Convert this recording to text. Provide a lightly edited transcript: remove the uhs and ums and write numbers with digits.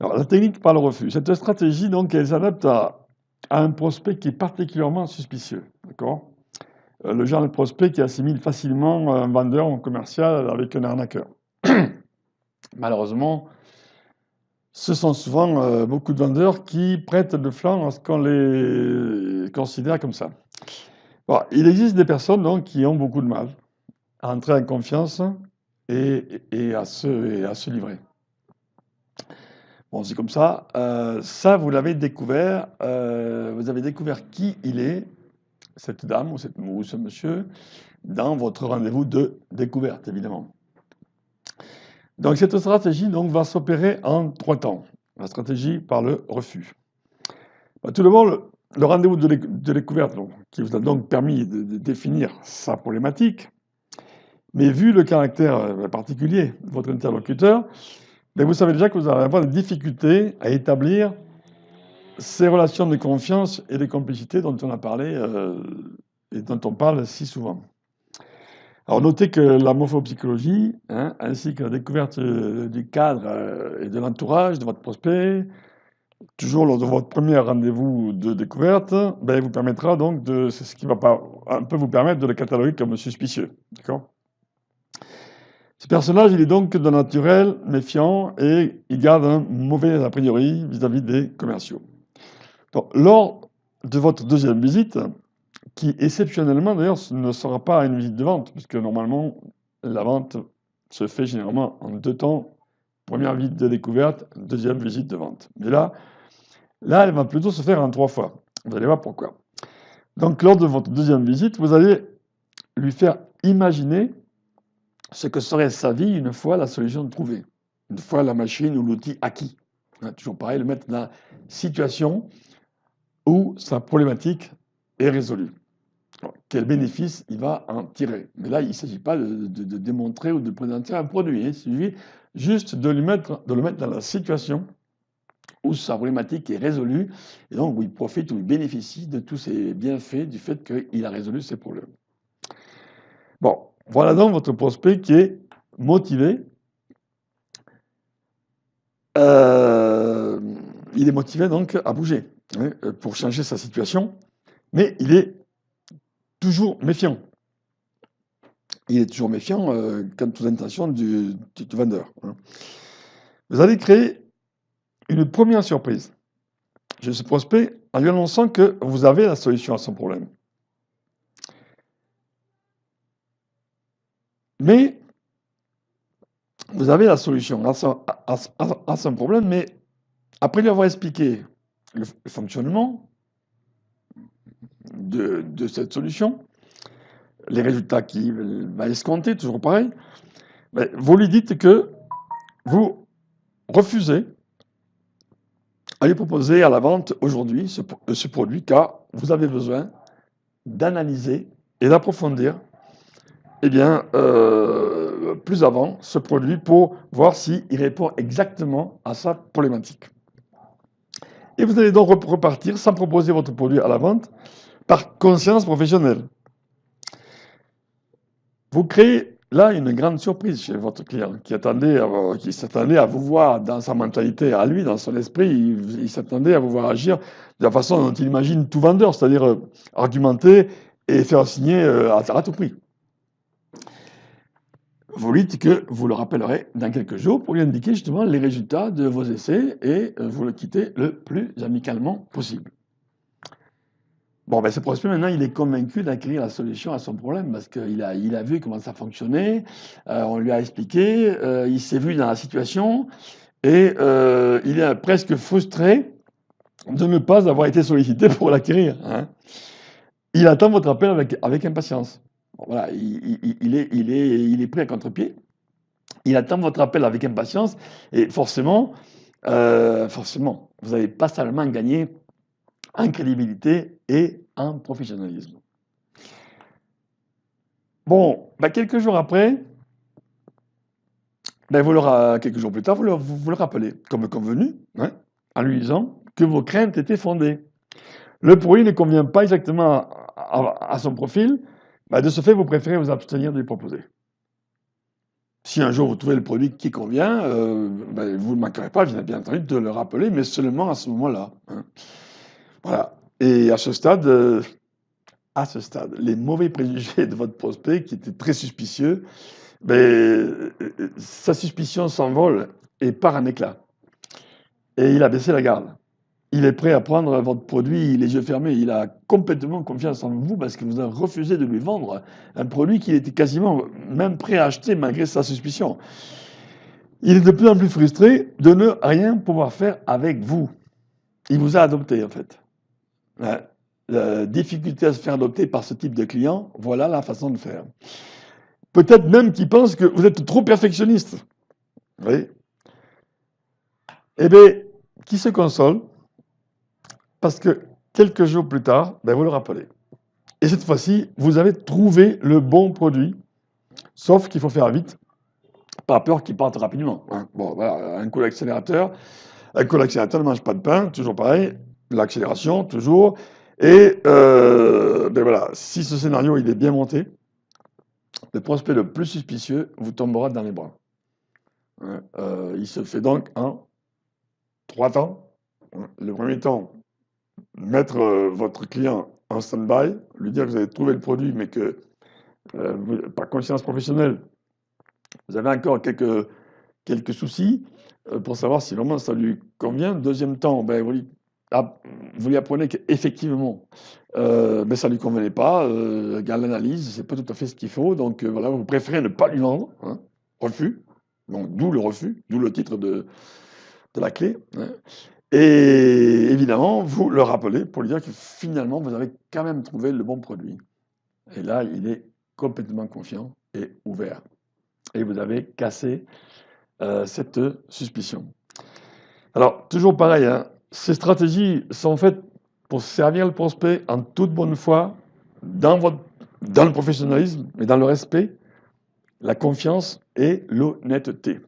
Alors, la technique par le refus. Cette stratégie, donc, elle s'adapte à un prospect qui est particulièrement suspicieux. D'accord? Le genre de prospect qui assimile facilement un vendeur en commercial avec un arnaqueur. Malheureusement, ce sont souvent beaucoup de vendeurs qui prêtent le flanc lorsqu'on les considère comme ça. Bon, il existe des personnes donc, qui ont beaucoup de mal à entrer en confiance et à se livrer. Bon, c'est comme ça. Ça, vous l'avez découvert. Vous avez découvert qui il est, cette dame ou ce monsieur, dans votre rendez-vous de découverte, évidemment. Donc, cette stratégie donc, va s'opérer en 3 temps. La stratégie par le refus. Tout d'abord, le rendez-vous de découverte, donc, qui vous a donc permis de définir sa problématique, mais vu le caractère particulier de votre interlocuteur, mais vous savez déjà que vous allez avoir des difficultés à établir ces relations de confiance et de complicité dont on a parlé et dont on parle si souvent. Alors notez que la morphopsychologie, hein, ainsi que la découverte du cadre et de l'entourage de votre prospect, toujours lors de votre premier rendez-vous de découverte, ben, vous permettra donc de, c'est ce qui va pas un peu vous permettre de le cataloguer comme suspicieux, d'accord? Ce personnage, il est donc de naturel méfiant et il garde un mauvais a priori vis-à-vis des commerciaux. Donc, lors de votre deuxième visite, qui exceptionnellement d'ailleurs ne sera pas une visite de vente, puisque normalement la vente se fait généralement en 2 temps. Première visite de découverte, deuxième visite de vente. Mais là, elle va plutôt se faire en 3 fois. Vous allez voir pourquoi. Donc, lors de votre deuxième visite, vous allez lui faire imaginer ce que serait sa vie une fois la solution trouvée, une fois la machine ou l'outil acquis. Toujours pareil, le mettre dans la situation où sa problématique est résolue. Alors, quel bénéfice il va en tirer? Mais là, il ne s'agit pas de démontrer ou de présenter un produit. Il suffit juste de le mettre dans la situation où sa problématique est résolue et donc où il profite, où il bénéficie de tous ces bienfaits du fait qu'il a résolu ses problèmes. Bon, voilà donc votre prospect qui est motivé. Il est motivé donc à bouger hein, pour changer sa situation, mais il est toujours méfiant. Il est toujours méfiant quant aux intentions du vendeur. Hein. Vous allez créer une première surprise chez ce prospect en lui annonçant que vous avez la solution à son problème. Mais vous avez la solution à son problème, mais après lui avoir expliqué le fonctionnement de cette solution, les résultats qu'il va escompter, toujours pareil, ben, vous lui dites que vous refusez à lui proposer à la vente aujourd'hui ce produit car vous avez besoin d'analyser et d'approfondir eh bien, plus avant ce produit pour voir s'il répond exactement à sa problématique. Et vous allez donc repartir sans proposer votre produit à la vente par conscience professionnelle. Vous créez là une grande surprise chez votre client qui s'attendait à vous voir dans sa mentalité, à lui, dans son esprit, il s'attendait à vous voir agir de la façon dont il imagine tout vendeur, c'est-à-dire argumenter et faire signer à tout prix. Vous lui dites que vous le rappellerez dans quelques jours pour lui indiquer justement les résultats de vos essais et vous le quittez le plus amicalement possible. Bon, ben ce prospect, maintenant, il est convaincu d'acquérir la solution à son problème parce qu'il a vu comment ça fonctionnait, on lui a expliqué, il s'est vu dans la situation et il est presque frustré de ne pas avoir été sollicité pour l'acquérir. Hein. Il attend votre appel avec impatience. Bon, voilà, il est pris à contre-pied. Il attend votre appel avec impatience et forcément, vous n'allez pas seulement gagner en crédibilité et en professionnalisme. Bon, ben quelques jours après, quelques jours plus tard, vous le rappelez, comme convenu, hein, en lui disant que vos craintes étaient fondées. Le produit ne convient pas exactement à son profil, ben de ce fait, vous préférez vous abstenir de lui proposer. Si un jour vous trouvez le produit qui convient, vous ne manquerez pas, bien entendu, de le rappeler, mais seulement à ce moment-là, hein. Voilà. Et à ce stade, les mauvais préjugés de votre prospect, qui était très suspicieux, sa suspicion s'envole et part en éclat. Et il a baissé la garde. Il est prêt à prendre votre produit les yeux fermés. Il a complètement confiance en vous parce que vous avez refusé de lui vendre un produit qu'il était quasiment même prêt à acheter malgré sa suspicion. Il est de plus en plus frustré de ne rien pouvoir faire avec vous. Il vous a adopté en fait. La difficulté à se faire adopter par ce type de client, voilà la façon de faire. Peut-être même qu'il pense que vous êtes trop perfectionniste. Oui. Eh bien, qui se console parce que quelques jours plus tard, vous le rappelez. Et cette fois-ci, vous avez trouvé le bon produit, sauf qu'il faut faire vite, pas peur qu'il parte rapidement, hein. Bon, voilà, un coup d'accélérateur. Un coup d'accélérateur ne mange pas de pain, toujours pareil. L'accélération, toujours. Et voilà, si ce scénario il est bien monté, le prospect le plus suspicieux vous tombera dans les bras. Il se fait donc en 3 temps. Le premier temps, mettre votre client en stand-by, lui dire que vous avez trouvé le produit, mais que par conscience professionnelle, vous avez encore quelques soucis pour savoir si vraiment ça lui convient. Deuxième temps, vous lui apprenez qu'effectivement, ça ne lui convenait pas. Regarde l'analyse, c'est pas tout à fait ce qu'il faut. Donc voilà, vous préférez ne pas lui vendre. Hein, refus. Donc d'où le refus, d'où le titre de la clé. Hein. Et évidemment, vous le rappelez pour lui dire que finalement, vous avez quand même trouvé le bon produit. Et là, il est complètement confiant et ouvert. Et vous avez cassé cette suspicion. Alors, toujours pareil, hein, ces stratégies sont faites pour servir le prospect en toute bonne foi, dans le professionnalisme, mais dans le respect, la confiance et l'honnêteté.